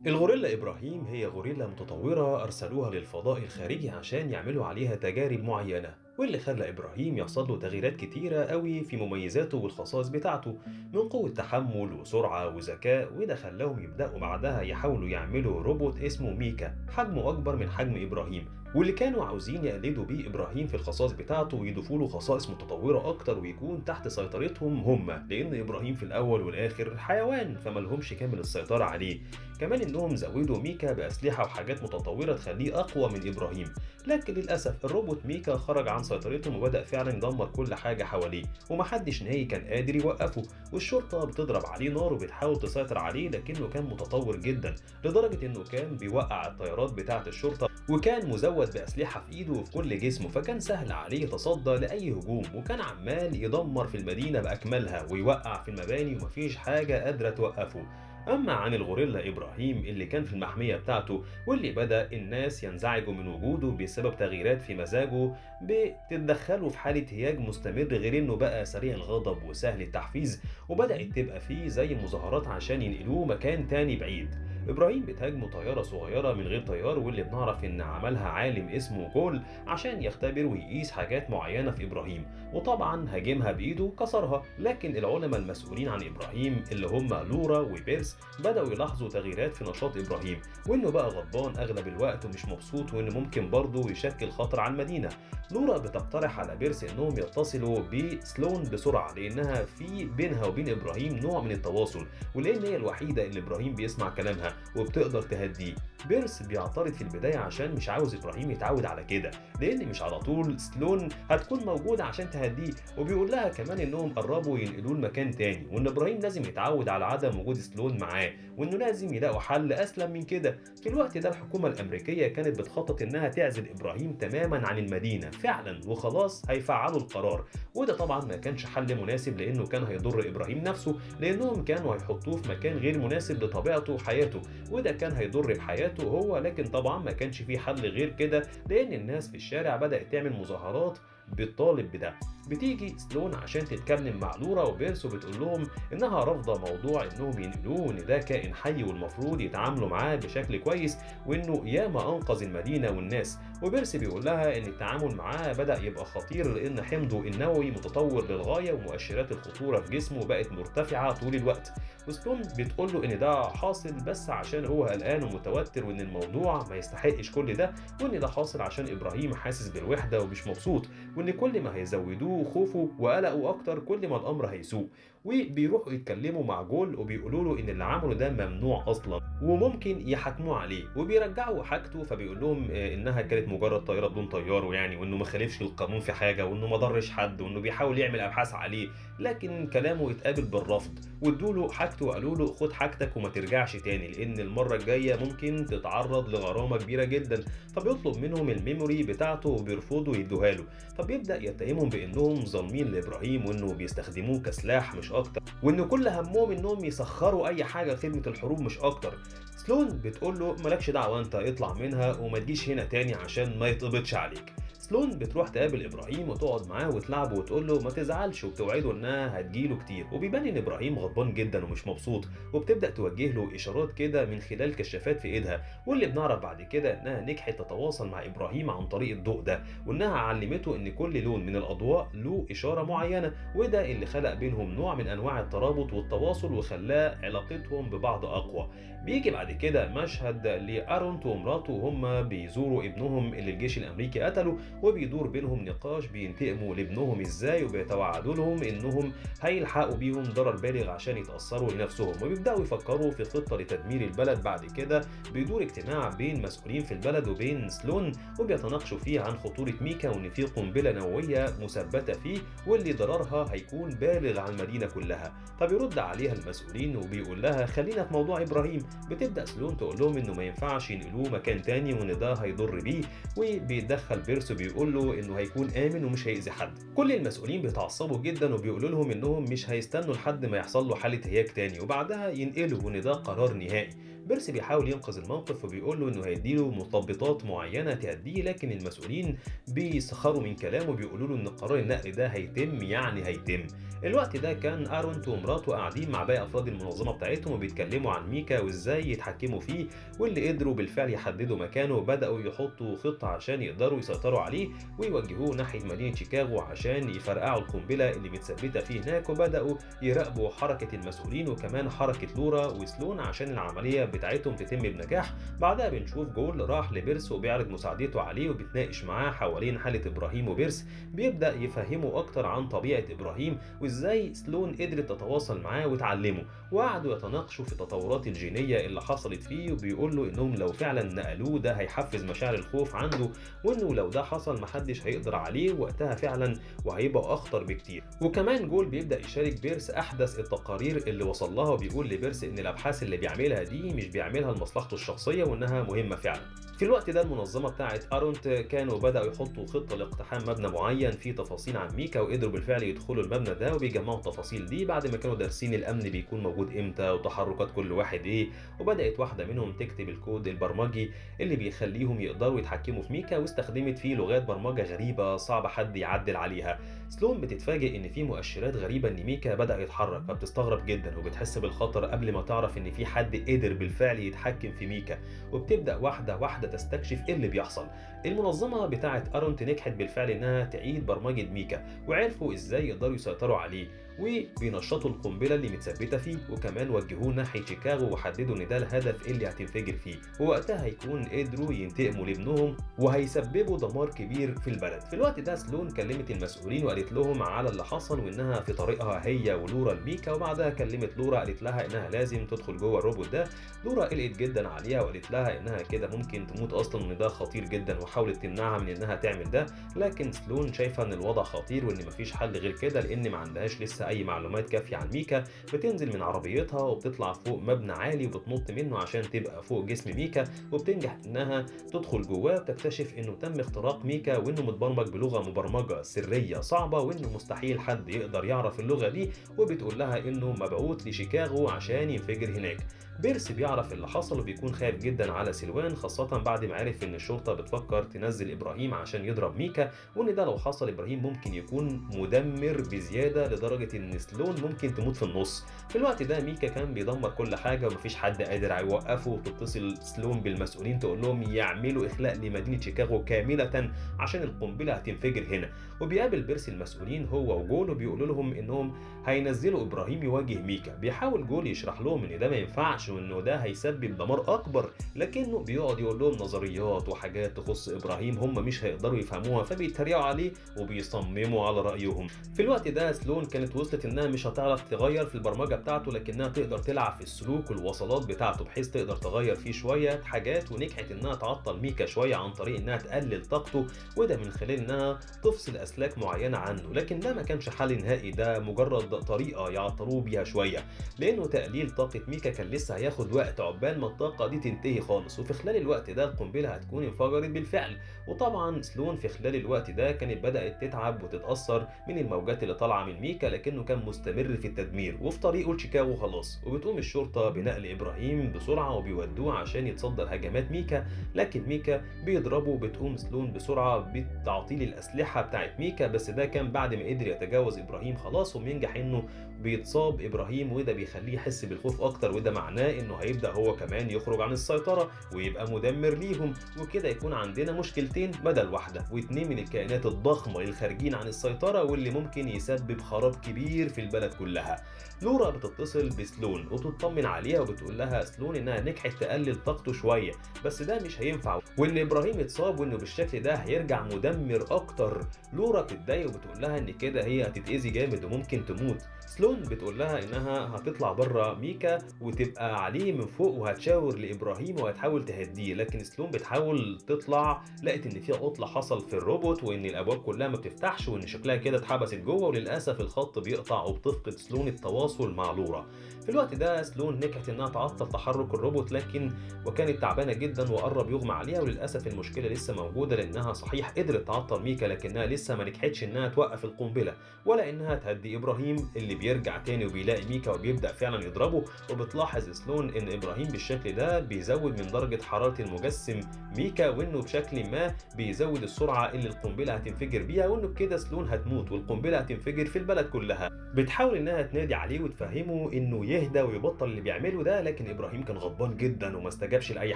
الغوريلا إبراهيم هي غوريلا متطورة أرسلوها للفضاء الخارجي عشان يعملوا عليها تجارب معينة، واللي خلى إبراهيم يحصل له تغييرات كتيرة قوي في مميزاته والخصائص بتاعته، من قوة تحمل وسرعة وذكاء، وده خلاهم يبدأوا بعدها يحاولوا يعملوا روبوت اسمه ميكا حجمه أكبر من حجم إبراهيم، واللي كانوا عاوزين يقلدوا بيه إبراهيم في الخصائص بتاعته ويضيفوا له خصائص متطورة أكتر ويكون تحت سيطرتهم هم، لأن إبراهيم في الأول والآخر حيوان فملهمش كامل السيطرة عليه. كمان إنهم زودوا ميكا بأسلحة وحاجات متطورة تخليه أقوى من إبراهيم، لكن للأسف الروبوت ميكا خرج عن سيطرتهم وبدأ فعلا يدمر كل حاجة حواليه، ومحدش نهائي كان قادر يوقفه، والشرطة بتضرب عليه نار وبتحاول تسيطر عليه، لكنه كان متطور جدا لدرجة إنه كان بيوقع الطيارات بتاعة الشرطة، وكان مزود بأسلحة في إيده وفي كل جسمه، فكان سهل عليه يتصدى لأي هجوم، وكان عمال يدمر في المدينة بأكملها ويوقع في المباني ومفيش حاجة قادرة توقفه. أما عن الغوريلا إبراهيم اللي كان في المحمية بتاعته واللي بدأ الناس ينزعجوا من وجوده بسبب تغييرات في مزاجه بتتدخله في حالة هياج مستمر، غير إنه بقى سريع الغضب وسهل التحفيز، وبدأت تبقى فيه زي مظاهرات عشان ينقلوه مكان تاني بعيد. إبراهيم بتهاجمه طيارة صغيرة من غير طيار، واللي بنعرف إن عملها عالم اسمه كول عشان يختبر ويقيس حاجات معينة في إبراهيم، وطبعا هاجمها بإيده وكسرها، لكن العلماء المسؤولين عن إبراهيم اللي هم لورا وبيرس بدأوا يلاحظوا تغييرات في نشاط إبراهيم، وإنه بقى غضبان أغلب الوقت ومش مبسوط، وإنه ممكن برضه يشكل خطر على المدينة. لورا بتقترح على بيرس إنهم يتصلوا بسلون بسرعة لأنها في بينها وبين إبراهيم نوع من التواصل، ولأن هي الوحيدة اللي إبراهيم بيسمع كلامها وبتقدر تهديه. بيرس بيعترض في البداية عشان مش عاوز إبراهيم يتعود على كده، لأن مش على طول سلون هتكون موجودة عشان تهديه، وبيقول لها كمان إنهم قربوا ينقلوه لمكان تاني، وإن إبراهيم لازم يتعود على عدم وجود سلون معاه، وإنه لازم يلاقوا حل أسلم من كده. في الوقت ده الحكومة الأمريكية كانت بتخطط إنها تعزل إبراهيم تماما عن المدينة فعلا، وخلاص هيفعلوا القرار، وده طبعا ما كانش حل مناسب لأنه كان هيضر إبراهيم نفسه، لأنهم كانوا هيحطوه في مكان غير مناسب لطبيعته وحياته، وده كان هيضر بحياته هو، لكن طبعا ما كانش فيه حل غير كده لأن الناس في الشارع بدأت تعمل مظاهرات بتطالب بده. بتيجي سلون عشان تتكلم مع لورا وبيرس وبتقول لهم انها رافضه موضوع انهم ينقلوه، وان ده كائن حي والمفروض يتعاملوا معاه بشكل كويس، وانه ياما انقذ المدينه والناس. وبيرس بيقول لها ان التعامل معاه بدا يبقى خطير لان حمضه النووي متطور للغايه ومؤشرات الخطوره في جسمه بقت مرتفعه طول الوقت. وستون بتقول له ان ده حاصل بس عشان هو قلقان ومتوتر، وان الموضوع ما يستحقش كل ده، وان ده حاصل عشان ابراهيم حاسس بالوحده ومش مبسوط، وان كل ما هيزودوه خوفه وقلقه اكتر كل ما الامر هيسوء. وبيروحوا يتكلموا مع جول وبيقولوا له ان اللي عمله ده ممنوع اصلا وممكن يحاكموه عليه، وبيرجعوا حاجته، فبيقول لهم انها كانت مجرد طياره بدون طيار، ويعني وانه ما خالفش القانون في حاجه، وانه ما ضرش حد، وانه بيحاول يعمل ابحاث عليه، لكن كلامه اتقابل بالرفض، وادوا له حاجته وقالوا له خد حاجتك وما ترجعش تاني لان المره الجايه ممكن تتعرض لغرامه كبيره جدا. فبيطلب منهم الميموري بتاعته وبيرفضوا يدوها له، فبيبدأ يتهمهم بأنهم ظالمين لإبراهيم وإنه بيستخدموه كسلاح مش أكتر، وإن كل همهم إنهم يسخروا أي حاجة لخدمة الحروب مش أكتر. سلون بتقول له مالكش دعوة أنت اطلع منها وما تجيش هنا تاني عشان ما يتقبضش عليك. سلون بتروح تقابل ابراهيم وتقعد معاه وتلعبه وتقول له ما تزعلش، وبتوعده انها هتجيله كتير، وبيبان ان ابراهيم غضبان جدا ومش مبسوط، وبتبدا توجه له اشارات كده من خلال كشافات في ايدها، واللي بنعرف بعد كده انها نجحت تتواصل مع ابراهيم عن طريق الضوء ده، وانها علمته ان كل لون من الاضواء له اشاره معينه، وده اللي خلق بينهم نوع من انواع الترابط والتواصل وخلاه علاقتهم ببعض اقوى. بيجي بعد كده مشهد لارونت ومراته وهم بيزوروا ابنهم اللي الجيش الامريكي قتله، وبيدور بينهم نقاش بينتقموا لابنهم ازاي، وبيتوعدوا لهم انهم هيلحقوا بيهم ضرر بالغ عشان يتاثروا لنفسهم، وبيبداوا يفكروا في خطه لتدمير البلد. بعد كده بيدور اجتماع بين مسؤولين في البلد وبين سلون، وبيتناقشوا فيه عن خطوره ميكا وان في قنبله نوويه مثبته فيه واللي ضررها هيكون بالغ على المدينه كلها. فبيرد عليها المسؤولين وبيقول لها خلينا في موضوع ابراهيم. بتبدا سلون تقول لهم انه ما ينفعش ينقلوه مكان تاني وان ده هيضر بيه، وبيتدخل بيرسو بيقول له انه هيكون امن ومش هيأذي حد. كل المسؤولين بيتعصبوا جدا وبيقولوا لهم انهم مش هيستنوا لحد ما يحصل له حاله هياج تاني وبعدها ينقلوا وان ده قرار نهائي. بيرسي بيحاول ينقذ الموقف وبيقول له انه هيديله مثبطات معينه تهديه، لكن المسؤولين بيسخروا من كلامه وبيقولوا له ان قرار النقل ده هيتم، يعني هيتم. الوقت ده كان ارونت ومراته قاعدين مع باقي افراد المنظمه بتاعتهم وبيتكلموا عن ميكا وازاي يتحكموا فيه، واللي قدروا بالفعل يحددوا مكانه وبداوا يحطوا خطه عشان يقدروا يسيطروا عليه ويوجهوه ناحيه مدينه شيكاغو عشان يفرقعوا القنبله اللي متثبته فيه هناك. وبداوا يراقبوا حركه المسؤولين وكمان حركه لورا وسلون عشان العمليه بتاعتهم تتم بنجاح. بعدها بنشوف جول راح لبيرس وبيعرض مساعدته عليه وبيتناقش معاه حوالين حاله ابراهيم، وبيرس بيبدا يفهمه اكتر عن طبيعه ابراهيم وازاي سلون قدرت تتواصل معاه وتعلمه، وقعدوا يتناقشوا في التطورات الجينيه اللي حصلت فيه، وبيقول له انهم لو فعلا نقلوه ده هيحفز مشاعر الخوف عنده، وانه لو ده حصل محدش هيقدر عليه وقتها فعلا وهيبقى اخطر بكتير. وكمان جول بيبدا يشارك بيرس احدث التقارير اللي وصل لها وبيقول لبيرس ان الابحاث اللي بيعملها دي مش بيعملها لمصلحته الشخصيه وانها مهمه فعلا. في الوقت ده المنظمه بتاعت ارونت كانوا بداوا يحطوا خطه لاقتحام مبنى معين فيه تفاصيل عن ميكا، وقدروا بالفعل يدخلوا المبنى ده وبيجمعوا التفاصيل دي بعد ما كانوا دارسين الامن بيكون موجود امتى وتحركات كل واحد ايه. وبدات واحده منهم تكتب الكود البرمجي اللي بيخليهم يقدروا يتحكموا في ميكا، واستخدمت فيه لغات برمجه غريبه صعب حد يعدل عليها. سلون بتتفاجئ ان في مؤشرات غريبه ان ميكا بدا يتحرك، فبتستغرب جدا وبتحس بالخطر قبل ما تعرف ان في حد قدر بالفعل يتحكم في ميكا، وبتبدا واحده واحده تستكشف ايه اللي بيحصل. المنظمه بتاعه ارونت نجحت بالفعل انها تعيد برمجه ميكا وعرفوا ازاي يقدروا يسيطروا عليه، وبينشطوا القنبله اللي متثبته فيه، وكمان وجهوه ناحيه شيكاغو وحددوا ان ده الهدف اللي هتنفجر فيه، ووقتها هيكون قدروا ينتقموا لابنهم وهيسببوا دمار كبير في البلد. في الوقت ده سلون كلمت المسؤولين وقالت لهم على اللي حصل وانها في طريقها هي ولورا لميكا، وبعدها كلمت لورا قالت لها انها لازم تدخل جوه الروبوت ده. لورا قلقت جدا عليها وقالت لها انها كده ممكن تموت اصلا وان ده خطير جدا، وحاولت تمنعها من انها تعمل ده، لكن سلون شايفه ان الوضع خطير وان مفيش حل غير كده لان ما عندهاش لسه اي معلومات كافيه عن ميكا. بتنزل من عربيتها وبتطلع فوق مبنى عالي وبتنط منه عشان تبقى فوق جسم ميكا، وبتنجح انها تدخل جواه وتكتشف انه تم اختراق ميكا وانه متبرمج بلغه مبرمجه سريه صعبه وانه مستحيل حد يقدر يعرف اللغه دي، وبتقول لها انه مبعوث لشيكاغو عشان ينفجر هناك. بيرس بيعرف اللي حصل وبيكون خايف جدا على سلوان، خاصة بعد ما عرف ان الشرطة بتفكر تنزل ابراهيم عشان يضرب ميكا، وان ده لو حصل ابراهيم ممكن يكون مدمر بزيادة لدرجة ان سلون ممكن تموت في النص. في الوقت ده ميكا كان بيدمر كل حاجة ومفيش حد قادر يوقفه، وتتصل سلون بالمسؤولين تقول لهم يعملوا اخلاء لمدينة شيكاغو كاملة عشان القنبلة هتنفجر هنا. وبيقابل بيرس المسؤولين هو وجول وبيقولوا لهم انهم هينزلوا ابراهيم يواجه ميكا. بيحاول جول يشرح لهم ان ده ما ينفعش وانه ده هيسبب دمار اكبر، لكنه بيقعد يقول لهم نظريات وحاجات تخص ابراهيم هم مش هيقدروا يفهموها، فبيتريقوا عليه وبيصمموا على رايهم. في الوقت ده سلون كانت وصلت انها مش هتعرف تغير في البرمجه بتاعته، لكنها تقدر تلعب في السلوك والوصلات بتاعته بحيث تقدر تغير فيه شويه حاجات، ونجحت انها تعطل ميكا شويه عن طريق انها تقلل طاقته، وده من خلال انها تفصل اسلاك معينه عنه. لكن ده ما كانش حل نهائي، ده مجرد طريقه يعطلوه بيها شويه، لانه تقليل طاقه ميكا كان لسه هياخد وقت عقبال ما الطاقه دي تنتهي خالص، وفي خلال الوقت ده القنبله هتكون انفجرت بالفعل. وطبعا سلون في خلال الوقت ده كانت بدات تتعب وتتاثر من الموجات اللي طالعه من ميكا، لكنه كان مستمر في التدمير وفي طريقه لشيكاغو خلاص. وبتقوم الشرطه بنقل ابراهيم بسرعه وبيودوه عشان يتصدى لهجمات ميكا، لكن ميكا بيضربه. بتقوم سلون بسرعه بتعطيل الاسلحه بتاعت ميكا، بس ده كان بعد ما قدر يتجاوز ابراهيم خلاص، وبينجح انه بيتصاب ابراهيم وده بيخليه يحس بالخوف اكتر، وده معناه انه هيبدا هو كمان يخرج عن السيطره ويبقى مدمر ليهم، وكده يكون عندنا مشكلتين بدل واحده، واتنين من الكائنات الضخمه الخارجين عن السيطره واللي ممكن يسبب خراب كبير في البلد كلها. لورا بتتصل بسلون وتطمن عليها وبتقول لها سلون انها نجحت تقلل طاقته شويه، بس ده مش هينفع وان ابراهيم اتصاب وانه بالشكل ده هيرجع مدمر اكتر. لورا بتتضايق وبتقول لها ان كده هي هتتاذي جامد وممكن تموت. سلون بتقول لها انها هتطلع بره ميكا وتبقى عليه من فوق وهتشاور لابراهيم وهتحاول تهديه، لكن سلون بتحاول تطلع لقت ان في عطله حصل في الروبوت وان الابواب كلها ما بتفتحش وان شكلها كده اتحبست جوه، وللاسف الخط بيقطع وبتفقد سلون التواصل مع لورا. في في الوقت ده سلون نجحت انها تعطل تحرك الروبوت، لكن وكانت تعبانه جدا وقرب يغمى عليها، وللاسف المشكله لسه موجوده لانها صحيح قدرت تعطل ميكا لكنها لسه ما نجحتش انها توقف القنبله ولا انها تهدي ابراهيم اللي بيرجع تاني وبيلاقي ميكا وبيبدا فعلا يضربه. وبتلاحظ سلون ان ابراهيم بالشكل ده بيزود من درجه حراره المجسم ميكا، وانه بشكل ما بيزود السرعه اللي القنبله هتنفجر بيها، وانه بكده سلون هتموت والقنبله هتنفجر في البلد كلها. بتحاول انها تنادي عليه وتفهمه انه يهدى ويبطل اللي بيعمله ده، لكن ابراهيم كان غضبان جدا وما استجابش لاي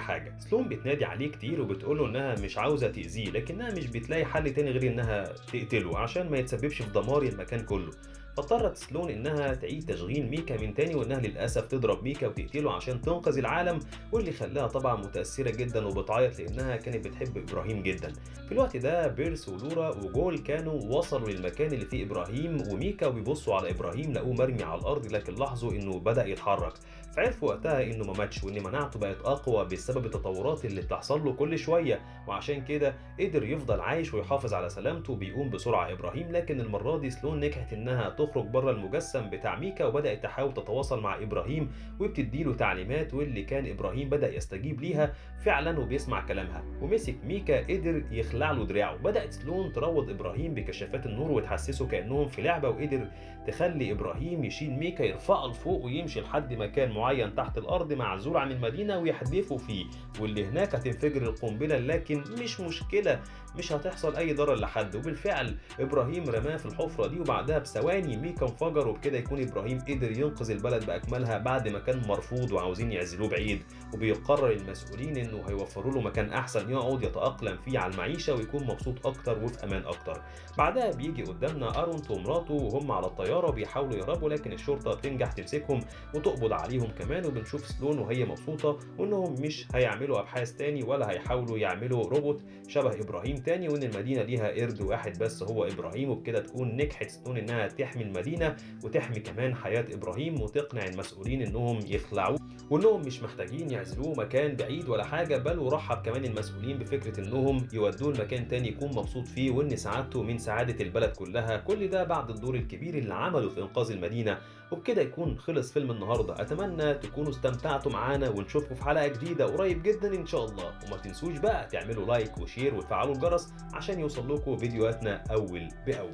حاجه. سلون بتنادي عليه كتير وبتقوله انها مش عاوزه تاذيه، لكنها مش بتلاقي حل تاني غير انها تقتله عشان ما يتسببش في دمار المكان كله. فاضطرت سلون انها تعيد تشغيل ميكا من تاني، وانها للاسف تضرب ميكا وتقتله عشان تنقذ العالم، واللي خلاها طبعا متاثره جدا وبتعيط لانها كانت بتحب ابراهيم جدا. في الوقت ده بيرس ولورا وجول كانوا وصلوا للمكان اللي فيه ابراهيم وميكا، وبيبصوا على ابراهيم لقوه مرمي على الارض، لكن لاحظوا انه بدا يتحرك، فعرفوا وقتها انه ما ماتش وان مناعته بقت اقوى بسبب التطورات اللي بتحصل له كل شويه، وعشان كده قدر يفضل عايش ويحافظ على سلامته وبيقوم بسرعه ابراهيم. لكن المره دي سلون نجحت انها تخرج بره المجسم بتاع ميكا وبدات تحاول تتواصل مع ابراهيم وبتديله تعليمات، واللي كان ابراهيم بدا يستجيب ليها فعلا وبيسمع كلامها. ومسك ميكا قدر يخلع له دراعه. بدات سلون تروض ابراهيم بكشافات النور وتحسسه كانهم في لعبه، وقدر تخلي ابراهيم يشيل ميكا يرفعه لفوق ويمشي لحد مكان معين تحت الارض معزول عن المدينه ويحدفه فيه، واللي هناك هتنفجر القنبله، لكن مش مشكله مش هتحصل اي ضرر لحد. وبالفعل ابراهيم رماه في الحفره دي، وبعدها بثواني ميكا انفجر، وبكده يكون ابراهيم قدر ينقذ البلد باكملها بعد ما كان مرفوض وعاوزين يعزلوه بعيد. وبيقرر المسؤولين انه هيوفروا له مكان احسن يقعد يتاقلم فيه على المعيشه ويكون مبسوط اكتر وفي امان اكتر. بعدها بيجي قدامنا ارونت ومراته وهم على الطياره بيحاولوا يهربوا، لكن الشرطه بتنجح تمسكهم وتقبض عليهم كمان. وبنشوف سلون وهي مبسوطه وانهم مش هيعملوا ابحاث تاني ولا هيحاولوا يعملوا روبوت شبه ابراهيم تاني، وان المدينه ليها قرد واحد بس هو ابراهيم. وبكده تكون نجحت سلون انها تحمي المدينه وتحمي كمان حياه ابراهيم وتقنع المسؤولين انهم يخلعوه وانهم مش محتاجين يعزلوه مكان بعيد ولا حاجه، بل ورحب كمان المسؤولين بفكره انهم يودوه لمكان تاني يكون مبسوط فيه وان سعادته من سعاده البلد كلها. كل ده بعد الدور الكبير اللي عمله في انقاذ المدينه. وبكده يكون خلص فيلم النهارده. اتمنى تكونوا استمتعتوا معانا ونشوفكم في حلقه جديده قريب جدا ان شاء الله. وما تنسوش بقى تعملوا لايك وشير وتفعلوا الجرس عشان يوصل لكم فيديوهاتنا اول باول.